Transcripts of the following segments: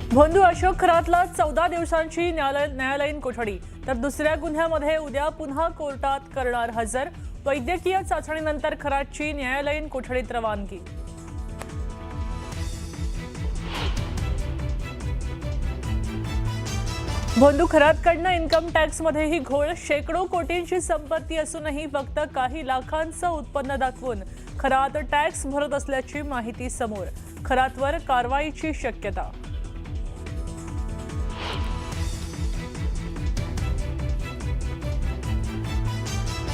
भोंदू अशोक खरातला 14 दिवसांची न्यायालयीन कोठडी, तर दुसऱ्या गुन्ह्यामध्ये उद्या पुन्हा कोर्टात करणार हजर। वैद्यकीय चाचणीनंतर खरातची न्यायालयीन कोठडीत रवानगी। भोंदू खरातकडनं इन्कम टॅक्समध्येही घोळ। शेकडो कोटींची संपत्ती असूनही फक्त काही लाखांचं उत्पन्न दाखवून खरात टॅक्स भरत असल्याची माहिती समोर। खरातवर कारवाईची शक्यता।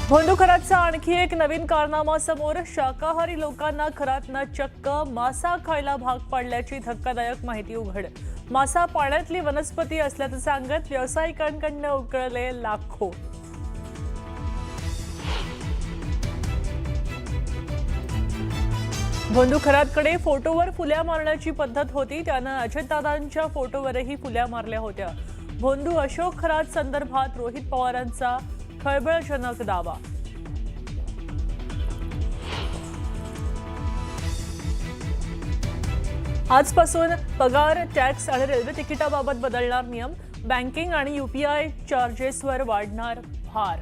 भोंदू खरातचा आणखी एक नवीन कारनामा समोर। शाकाहारी लोकांना खरातनं चक्क मासा खायला भाग पाडल्याची धक्कादायक माहिती उघड। मासा पाण्यातली वनस्पती असल्याचं सांगत व्यावसायिकांकडनं उकळले लाखो। भोंदू खरातकडे फोटोवर फुल्या मारण्याची पद्धत होती। त्यानं अजितदादांच्या फोटोवरही फुल्या मारल्या होत्या। भोंदू अशोक खरात संदर्भात रोहित पवारांचा खळबळजनक दावा। आजपासून पगार, टॅक्स आणि रेल्वे तिकिटाबाबत बदलणार नियम। बँकिंग आणि यूपीआय चार्जेसवर वाढणार भार।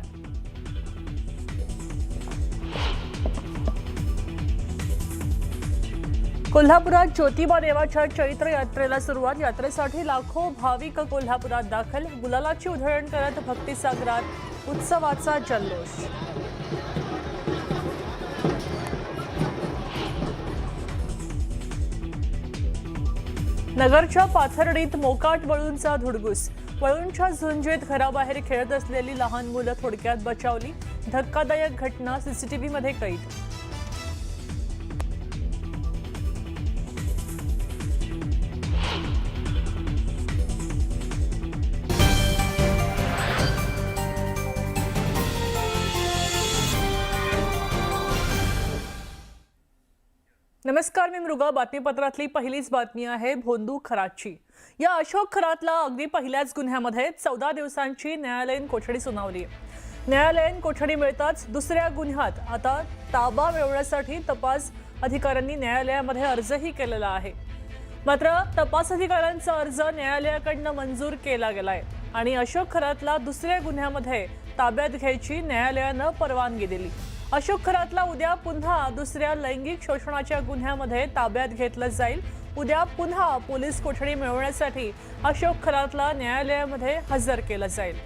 कोल्हापुरात ज्योतिबा देवाच्या चैत्र यात्रेला सुरुवात। यात्रेसाठी लाखो भाविक कोल्हापुरात दाखल। गुलालाची उधळण करत भक्तिसागरात उत्सवाचा जल्लोष। नगरच्या पाथर्डीत मोकाट वळूंचा धुडगूस। वळूंच्या झुंजीत घराबाहेर खेळत असलेली लहान मुलं थोडक्यात बचावली। धक्कादायक घटना सीसीटीव्हीमध्ये कैद। नमस्कार, मी मृगा। बातमीपत्रातली पहिलीच बातमी आहे भोंदू खरातची। या अशोक खरातला अगदी पहिल्याच गुन्ह्यामध्ये 14 दिवसांची न्यायालयीन कोठडी सुनावली आहे। न्यायालयीन कोठडी मिळताच दुसऱ्या गुन्ह्यात आता ताबा मिळवण्यासाठी तपास अधिकाऱ्यांनी न्यायालयामध्ये अर्जही केलेला आहे। मात्र तपास अधिकाऱ्यांचा अर्ज न्यायालयाकडनं मंजूर केला गेलाय आणि अशोक खरातला दुसऱ्या गुन्ह्यामध्ये ताब्यात घ्यायची न्यायालयानं परवानगी दिली। अशोक खरातला उद्या पुन्हा दुसऱ्या लैंगिक शोषणाच्या गुन्ह्यामध्ये ताब्यात घेतलं जाईल। उद्या पुन्हा पोलीस कोठडी मिळवण्यासाठी अशोक खरातला न्यायालयामध्ये हजर केलं जाईल।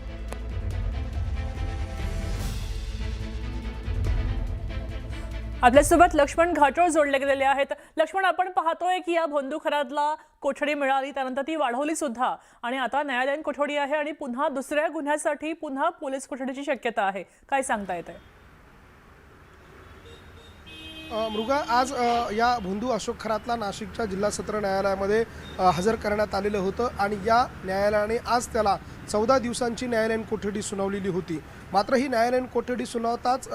आपल्यासोबत लक्ष्मण घाटोळ जोडले गेलेले आहेत। लक्ष्मण, आपण पाहतोय की या भोंदू खरातला कोठडी मिळाली, त्यानंतर ती वाढवली सुद्धा आणि आता न्यायालयीन कोठडी आहे आणि पुन्हा दुसऱ्या गुन्ह्यासाठी पुन्हा पोलीस कोठडीची शक्यता आहे। काय सांगता येतंय? मृगा, आज या भोंदू अशोक खरातला नाशिकच्या जिल्हा सत्र न्यायालयामध्ये हजर करण्यात आलेलं होतं आणि या न्यायालयाने आज त्याला 14 दिवसांची न्यायालयीन कोठडी सुनावलेली होती। मात्र ही न्यायालयीन कोठडी सुनावताच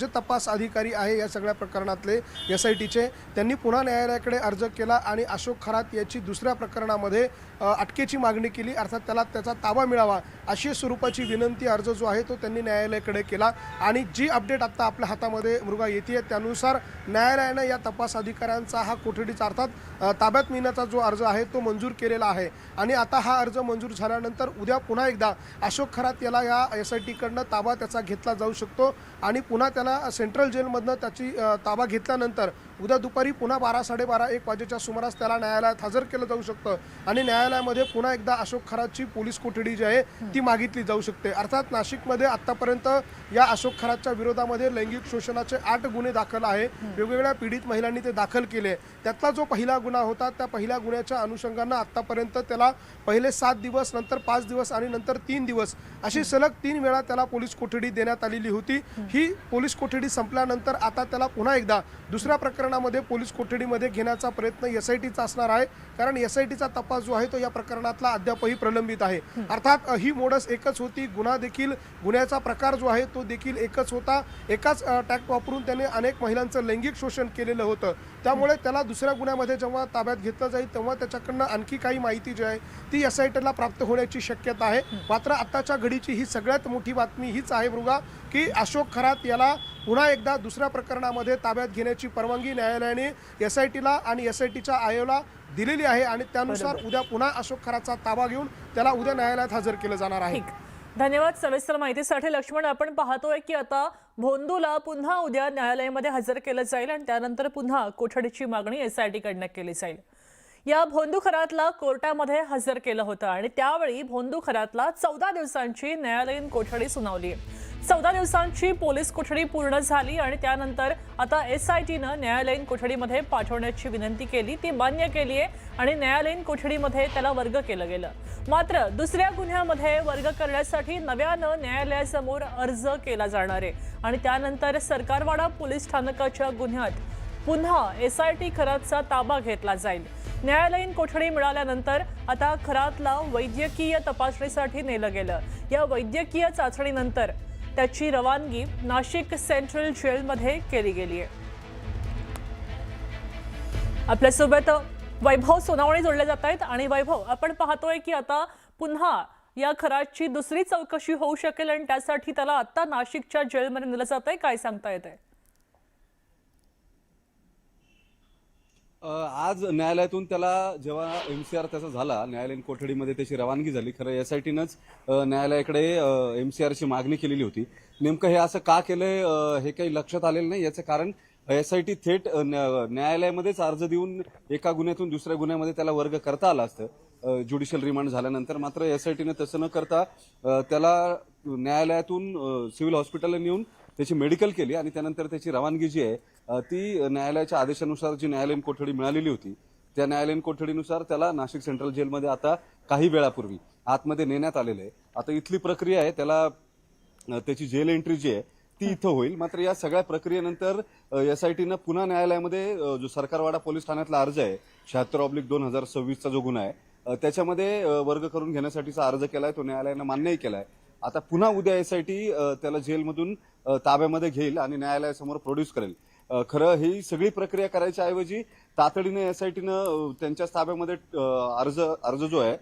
जे तपास अधिकारी आहे या सगळ्या प्रकरणातले SITचे त्यांनी पुन्हा न्यायालयाकडे अर्ज केला आणि अशोक खरात याची दुसऱ्या प्रकरणामध्ये अटकेची मागणी केली, अर्थात त्याला त्याचा ताबा मिळावा अशी स्वरूपाची विनंती अर्ज जो आहे तो त्यांनी न्यायालयाकडे केला। आणि जी अपडेट आत्ता आपल्या हातामध्ये मृगा येते त्यानुसार न्यायालयानं या तपास अधिकाऱ्यांचा हा कोठडीचा अर्थात ताब्यात मिळण्याचा जो अर्ज आहे तो मंजूर केलेला आहे आणि आता हा अर्ज मंजूर झाल्यानंतर उद्या पुन्हा एकदा अशोक खरात याला या SITकडनं ताबा त्याचा घेतला जाऊ शकतो आणि पुन्हा त्याला सेंट्रल जेलमधनं त्याची ताबा घेतल्यानंतर उद्या दुपारी पुन्हा 12, 12:30, 1 वाजेच्या सुमारास त्याला न्यायालयात हजर केलं जाऊ शकतं आणि न्यायालयामध्ये पुन्हा एकदा अशोक खरातची पोलीस कोठडी जी आहे ती मागितली जाऊ शकते। अर्थात नाशिकमध्ये आत्तापर्यंत या अशोक खरातच्या विरोधामध्ये लैंगिक शोषणाचे 8 गुन्हे दाखल आहे। वेगवेगळ्या पीडित महिलांनी ते दाखल केले। त्यातला जो पहिला गुन्हा होता त्या पहिल्या गुन्ह्याच्या अनुषंगानं आत्तापर्यंत त्याला पहिले 7 दिवस, नंतर 5 दिवस आणि नंतर 3 दिवस अशी सलग 3 वेळा त्याला पोलीस कोठडी देण्यात आलेली होती। ही पोलीस कोठडी संपल्यानंतर आता त्याला पुन्हा एकदा दुसऱ्या प्रकरणामध्ये पोलीस कोठडीमध्ये घेण्याचा प्रयत्न SITचा असणार आहे, कारण SITचा तपास जो आहे तो या प्रकरणातला अद्यापही प्रलंबित आहे। अर्थात ही मोडस एकच होती, गुन्ह्याचा प्रकार जो आहे तो देखील एकच होता। एकाच टॅक्ट वापरून त्याने अनेक महिलांचं लैंगिक शोषण केलेलं होतं, त्यामुळे त्याला दुसऱ्या गुन्ह्यामध्ये जेव्हा ताब्यात घेतलं जाईल तेव्हा त्याच्याकडनं आणखी काही माहिती जी आहे ती SITला प्राप्त होण्याची शक्यता आहे। मात्र आत्ताच्या घडीची ही सगळ्यात मोठी बातमी हीच आहे मृगा की अशोक खरात याला पुन्हा एकदा दुसऱ्या प्रकरणामध्ये ताब्यात घेण्याची परवानगी न्यायालयाने SITला आणि SITच्या आयोला दिलेली आहे आणि त्यानुसार उद्या पुन्हा अशोक खरातचा ताबा घेऊन त्याला उद्या न्यायालयात हजर केलं जाणार आहे. ठीक, धन्यवाद सविस्तर माहितीसाठी लक्ष्मण. आपण पाहतोय की आता भोंदूला पुन्हा उद्या न्यायालयामध्ये हजर केलं जाईल आणि त्यानंतर पुन्हा कोठडीची मागणी SIT कडनं केली जाईल. या भोंदू खरातला कोर्टामध्ये हजर केलं होतं आणि त्यावेळी भोंदू खरातला 14 दिवसांची न्यायालयीन कोठडी सुनावली. 14 दिवसांची पोलीस कोठडी पूर्ण झाली आणि त्यानंतर आता SITनं न्यायालयीन कोठडीमध्ये पाठवण्याची विनंती केली, ती मान्य केली आहे आणि न्यायालयीन कोठडीमध्ये त्याला वर्ग केलं गेलं. मात्र दुसऱ्या गुन्ह्यामध्ये वर्ग करण्यासाठी नव्यानं न्यायालयासमोर अर्ज केला जाणार आहे आणि त्यानंतर सरकारवाडा पोलीस स्थानकाच्या गुन्ह्यात पुन्हा SIT खरातचा ताबा घेतला जाईल. न्यायालयीन कोठडी मिळाल्यानंतर आता खरातला वैद्यकीय तपासणीसाठी नेलं गेलं. या वैद्यकीय चाचणीनंतर त्याची रवानगी नाशिक सेंट्रल जेलमध्ये केली गेली आहे. आपल्यासोबत वैभव सोनावणे जोडले जात आहेत आणि वैभव, आपण पाहतोय की आता पुन्हा या खरातची दुसरी चौकशी होऊ शकेल आणि त्यासाठी त्याला आता नाशिकच्या जेलमध्ये नेलं जात आहे, काय सांगता येत आहे? आज न्यायालयातून त्याला जेव्हा MCR त्याचा झाला, न्यायालयीन कोठडीमध्ये त्याची रवानगी झाली. खरं SITनंच न्यायालयाकडे MCRची मागणी केलेली होती. नेमकं हे असं का केलंय हे काही लक्षात आलेलं नाही. याचं कारण SIT थेट न्यायालयामध्येच अर्ज देऊन एका गुन्ह्यातून दुसऱ्या गुन्ह्यामध्ये त्याला वर्ग करता आला असतं ज्युडिशियल रिमांड झाल्यानंतर. मात्र SITनं तसं न करता त्याला न्यायालयातून सिव्हिल हॉस्पिटलला नेऊन त्याची मेडिकल केली आणि त्यानंतर त्याची रवानगी जी आहे ती न्यायालयाच्या आदेशानुसार जी न्यायालयीन कोठडी मिळालेली होती त्या न्यायालयीन कोठडीनुसार त्याला नाशिक सेंट्रल जेलमध्ये आता काही वेळापूर्वी आतमध्ये नेण्यात आलेलं आहे. आता इथली प्रक्रिया आहे, त्याला त्याची जेल एंट्री जी आहे ती इथं होईल. मात्र या सगळ्या प्रक्रियेनंतर SITनं पुन्हा न्यायालयामध्ये जो सरकारवाडा पोलीस ठाण्यातला अर्ज आहे 76/2026चा जो गुन्हा आहे त्याच्यामध्ये वर्ग करून घेण्यासाठीचा अर्ज केलाय, तो न्यायालयानं मान्यही केलाय. आता पुन्हा उद्या SIT त्याला जेलमधून ताब्यामध्ये घेईल आणि न्यायालयासमोर प्रोड्यूस करेल. खरं ही सगळी प्रक्रिया करायच्या ऐवजी तातडीने SITनं त्यांच्या ताब्यामध्ये अर्ज जो आहे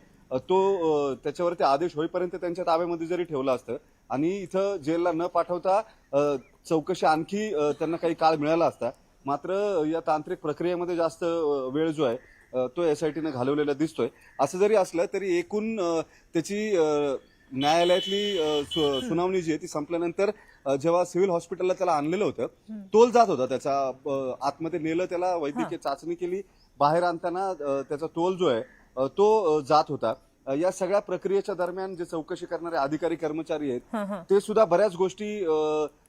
तो त्याच्यावरती आदेश होईपर्यंत त्यांच्या ताब्यामध्ये जरी ठेवला असतं आणि इथं जेलला न पाठवता चौकशी आणखी त्यांना काही काळ मिळाला असता. मात्र या तांत्रिक प्रक्रियेमध्ये जास्त वेळ जो आहे तो SITनं घालवलेला दिसतोय. असं जरी असलं तरी एकूण त्याची न्यायालयातली सुनावणी जी आहे ती संपल्यानंतर जेव्हा सिव्हिल हॉस्पिटलला त्याला आणलेलं होतं तोल जात होता त्याचा. आतमध्ये नेलं, त्याला वैद्यकीय चाचणी केली, बाहेर आणताना त्याचा तोल जो आहे तो जात होता. या सगळ्या प्रक्रियेच्या दरम्यान जे चौकशी करणारे अधिकारी कर्मचारी आहेत ते सुद्धा बऱ्याच गोष्टी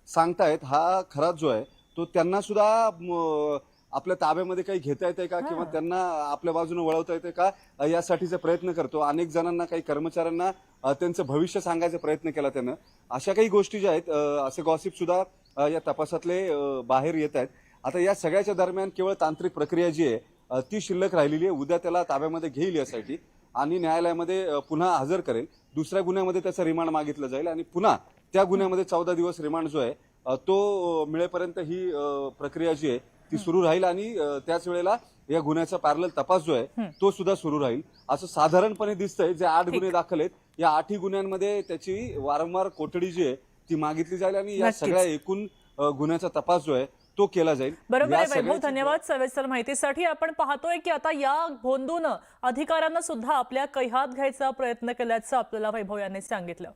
सांगतायत. हा खरात जो आहे तो त्यांना सुद्धा आपल्या ताब्यामध्ये काही घेता येते का किंवा त्यांना आपल्या बाजूने वळवता येते का यासाठीचे प्रयत्न करतो. अनेक जणांना, काही कर्मचाऱ्यांना त्यांचं भविष्य सांगायचा प्रयत्न केला त्यानं. अशा काही गोष्टी ज्या आहेत, असे गॉसिप सुद्धा या तपासातले बाहेर येत आहेत. आता या सगळ्याच्या दरम्यान केवळ तांत्रिक प्रक्रिया जी आहे ती शिल्लक राहिलेली आहे. उद्या त्याला ताब्यामध्ये घेईल यासाठी आणि न्यायालयामध्ये पुन्हा हजर करेल. दुसऱ्या गुन्ह्यामध्ये त्याचं रिमांड मागितलं जाईल आणि पुन्हा त्या गुन्ह्यामध्ये 14 दिवस रिमांड जो आहे तो मिळेपर्यंत ही प्रक्रिया जी आहे ती सुरू राहील आणि त्याच वेळेला या गुन्ह्याचा पॅरलल तपास जो आहे तो सुद्धा सुरू राहील. असं साधारणपणे दिसतंय. जे 8 गुन्हे दाखल आहेत या 8ही गुन्ह्यांमध्ये त्याची वारंवार कोठडी जी आहे ती मागितली जाईल आणि या सगळ्या एकूण गुन्ह्याचा तपास जो आहे तो केला जाईल. बरोबर आहे वैभव, धन्यवाद सविस्तर माहितीसाठी. आपण पाहतोय की आता या भोंदूनं अधिकाऱ्यांना सुद्धा आपल्या कैहात घ्यायचा प्रयत्न केल्याचं आपल्याला वैभव यांनी सांगितलं.